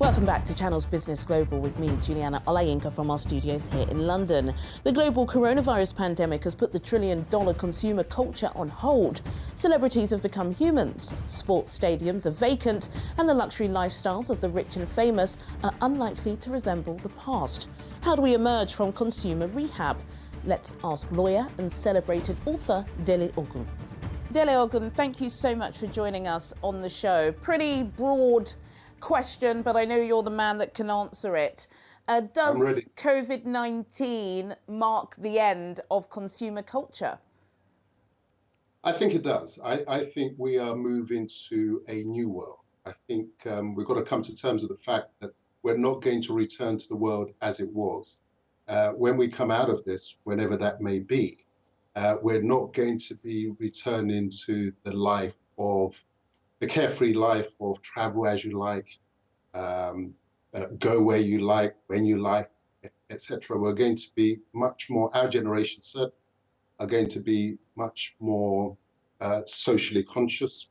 Welcome back to Channels Business Global with me, Juliana Olayinka, from our studios here in London. The global coronavirus pandemic has put the trillion-dollar consumer culture on hold. Celebrities have become humans, sports stadiums are vacant, and the luxury lifestyles of the rich and famous are unlikely to resemble the past. How do we emerge from consumer rehab? Let's ask lawyer and celebrated author Dele Ogun. Dele Ogun, thank you so much for joining us on the show. Pretty broad question, but I know you're the man that can answer it. Does COVID-19 mark the end of consumer culture? I think it does. I think we are moving to a new world. I think we've got to come to terms with the fact that we're not going to return to the world as it was. When we come out of this, whenever that may be, we're not going to be returning to the carefree life of travel as you like, go where you like, when you like, etc. We're going to be much more, our generation certainly, are going to be much more socially conscious.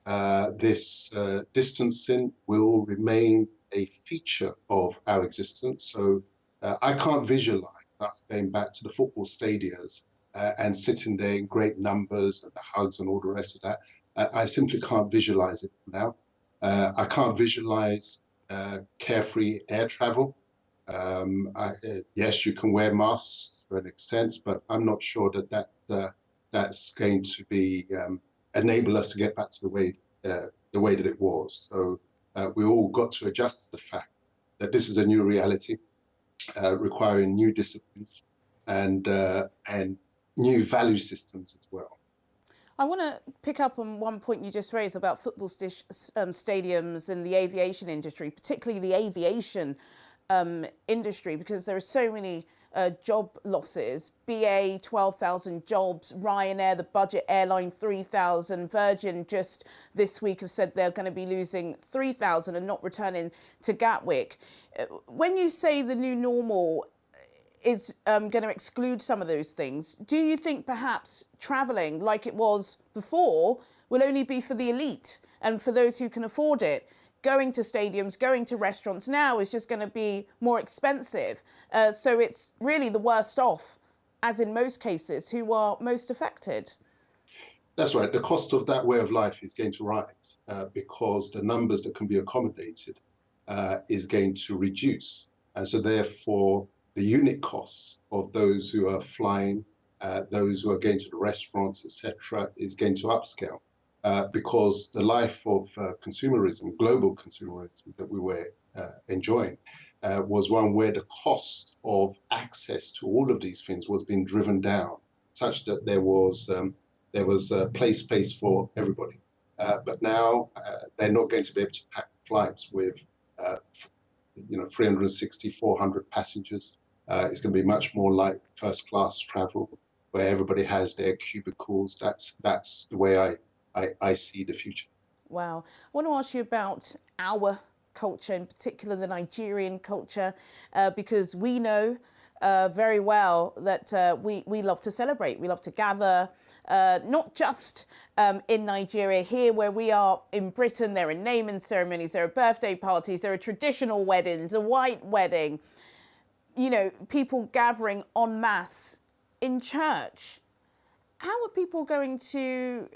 This distancing will remain a feature of our existence. So I can't visualize us going back to the football stadiums and sitting there in great numbers and the hugs and all the rest of that. I simply can't visualize it now. I can't visualize carefree air travel. Yes, you can wear masks to an extent, but I'm not sure that's going to be enable us to get back to the way that it was. So we all got to adjust to the fact that this is a new reality, requiring new disciplines and new value systems as well. I want to pick up on one point you just raised about football stadiums and the aviation industry, particularly the aviation industry, because there are so many job losses. BA, 12,000 jobs, Ryanair, the budget airline, 3,000. Virgin just this week have said they're going to be losing 3,000 and not returning to Gatwick. When you say the new normal is going to exclude some of those things, do you think perhaps travelling like it was before will only be for the elite and for those who can afford it? Going to stadiums, going to restaurants now is just going to be more expensive. So it's really the worst off, as in most cases, who are most affected. That's right. The cost of that way of life is going to rise because the numbers that can be accommodated is going to reduce. And so therefore, the unit costs of those who are flying, those who are going to the restaurants, etc., is going to upscale because the life of consumerism, global consumerism that we were enjoying, was one where the cost of access to all of these things was being driven down, such that there was space for everybody. But now they're not going to be able to pack flights with 360, 400 passengers. It's going to be much more like first class travel, where everybody has their cubicles. That's the way I see the future. Wow. I want to ask you about our culture, in particular the Nigerian culture, because we know very well that we love to celebrate. We love to gather, not just in Nigeria. Here where we are in Britain, there are naming ceremonies, there are birthday parties, there are traditional weddings, a white wedding, people gathering en masse in church. How are people going to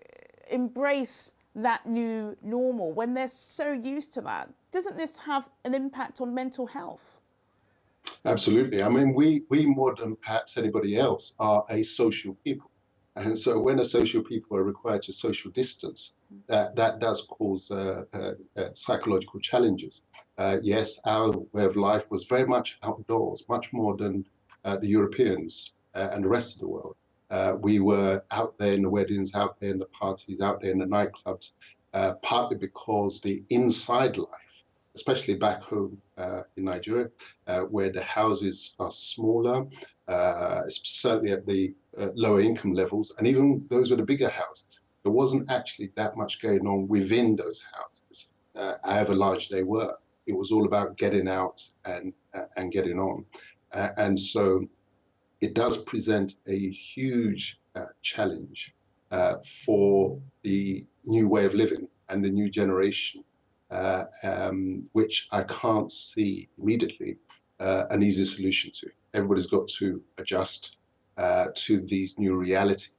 embrace that new normal when they're so used to that? Doesn't this have an impact on mental health? Absolutely. I mean, we more than perhaps anybody else are a social people. And so when a social people are required to social distance, that does cause psychological challenges. Yes, our way of life was very much outdoors, much more than the Europeans and the rest of the world. We were out there in the weddings, out there in the parties, out there in the nightclubs, partly because the inside life, especially back home in Nigeria, where the houses are smaller, certainly at the lower income levels, and even those with the bigger houses. There wasn't actually that much going on within those houses, however large they were. It was all about getting out and getting on. And so it does present a huge challenge for the new way of living and the new generation which I can't see immediately an easy solution to. Everybody's got to adjust to these new realities.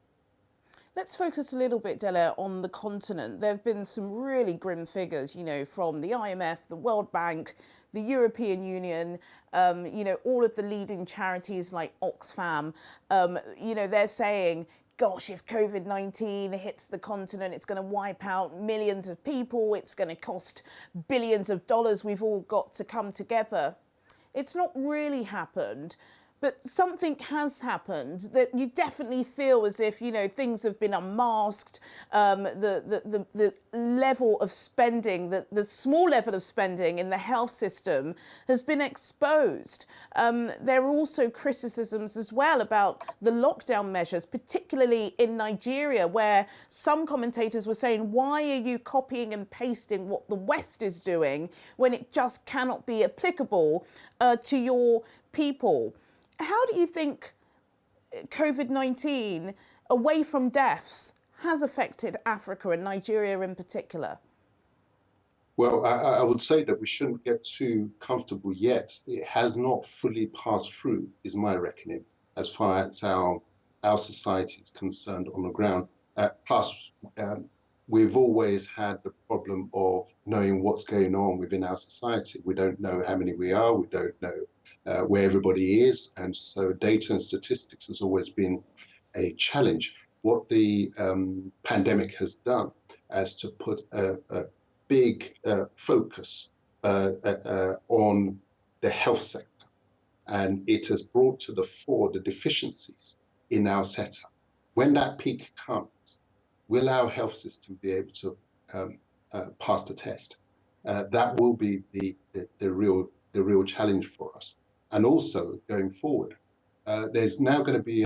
Let's focus a little bit, Dele, on the continent. There have been some really grim figures, from the IMF, the World Bank, the European Union, all of the leading charities like Oxfam. They're saying, gosh, if COVID-19 hits the continent, it's going to wipe out millions of people. It's going to cost billions of dollars. We've all got to come together. It's not really happened. But something has happened that you definitely feel as if, things have been unmasked. The level of spending, the small level of spending in the health system has been exposed. There are also criticisms as well about the lockdown measures, particularly in Nigeria, where some commentators were saying, why are you copying and pasting what the West is doing when it just cannot be applicable to your people? How do you think COVID-19, away from deaths, has affected Africa and Nigeria in particular? Well, I would say that we shouldn't get too comfortable yet. It has not fully passed through, is my reckoning, as far as our society is concerned on the ground. Plus, we've always had the problem of knowing what's going on within our society. We don't know how many we are. We don't know where everybody is. And so data and statistics has always been a challenge. What the pandemic has done is to put a big focus on the health sector. And it has brought to the fore the deficiencies in our setup. When that peak comes, will our health system be able to pass the test? That will be the real challenge for us. And also going forward, there's now going to be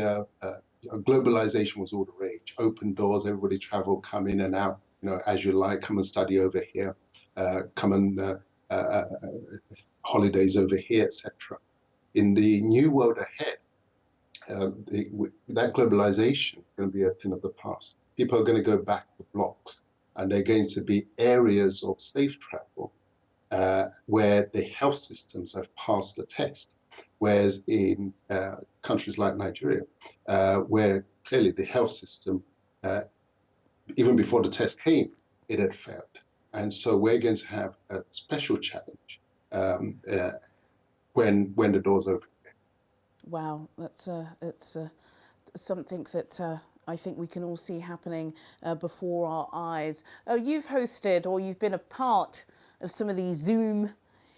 globalization was all the rage. Open doors, everybody travel, come in and out, as you like, come and study over here, come and holidays over here, etc. In the new world ahead, that globalization is going to be a thing of the past. People are going to go back to blocks, and they're going to be areas of safe travel where the health systems have passed the test. Whereas in countries like Nigeria, where clearly the health system, even before the test came, it had failed. And so we're going to have a special challenge when the doors open. Wow, that's something that I think we can all see happening before our eyes. You've hosted, or you've been a part of some of these Zoom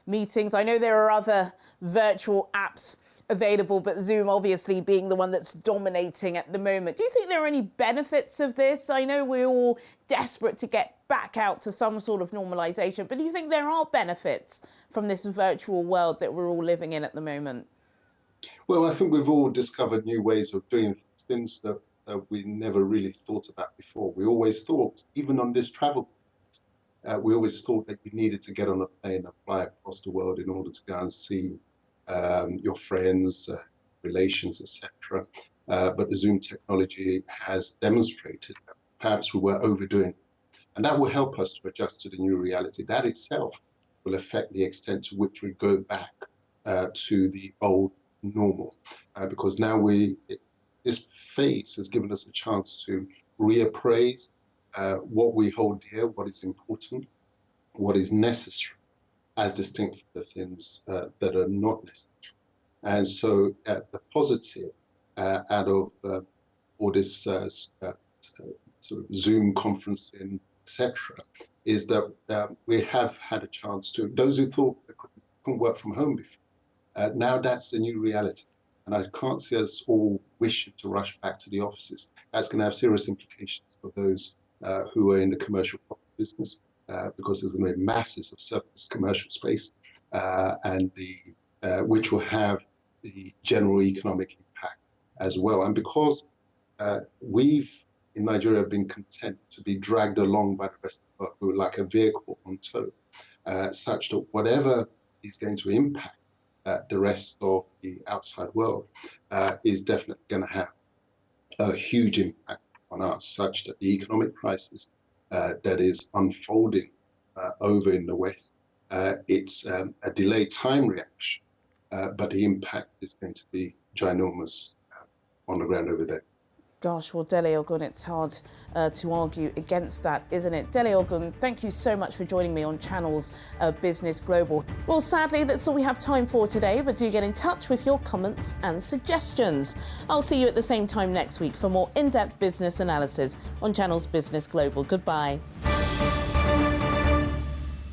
meetings. I know there are other virtual apps available, but Zoom obviously being the one that's dominating at the moment. Do you think there are any benefits of this? I know we're all desperate to get back out to some sort of normalization, but do you think there are benefits from this virtual world that we're all living in at the moment? Well, I think we've all discovered new ways of doing things that we never really thought about before. We always thought, even on this travel, we always thought that you needed to get on a plane and fly across the world in order to go and see your friends, relations, etc. But the Zoom technology has demonstrated that perhaps we were overdoing it. And that will help us to adjust to the new reality. That itself will affect the extent to which we go back to the old normal. Because now this phase has given us a chance to reappraise what we hold dear, what is important, what is necessary, as distinct from the things that are not necessary. And so the positive out of all this sort of Zoom conferencing, etc., is that we have had a chance to, those who thought they couldn't work from home before, now that's the new reality. And I can't see us all wishing to rush back to the offices. That's going to have serious implications for those who are in the commercial business, because there's going to be masses of surplus commercial space, and which will have the general economic impact as well. And because we've in Nigeria been content to be dragged along by the rest of the world like a vehicle on tow, such that whatever is going to impact the rest of the outside world is definitely going to have a huge impact on us, such that the economic crisis that is unfolding over in the West, it's a delayed time reaction, but the impact is going to be ginormous on the ground over there. Gosh, well, Dele Ogun, it's hard to argue against that, isn't it? Dele Ogun, thank you so much for joining me on Channel's Business Global. Well, sadly, that's all we have time for today, but do get in touch with your comments and suggestions. I'll see you at the same time next week for more in-depth business analysis on Channel's Business Global. Goodbye.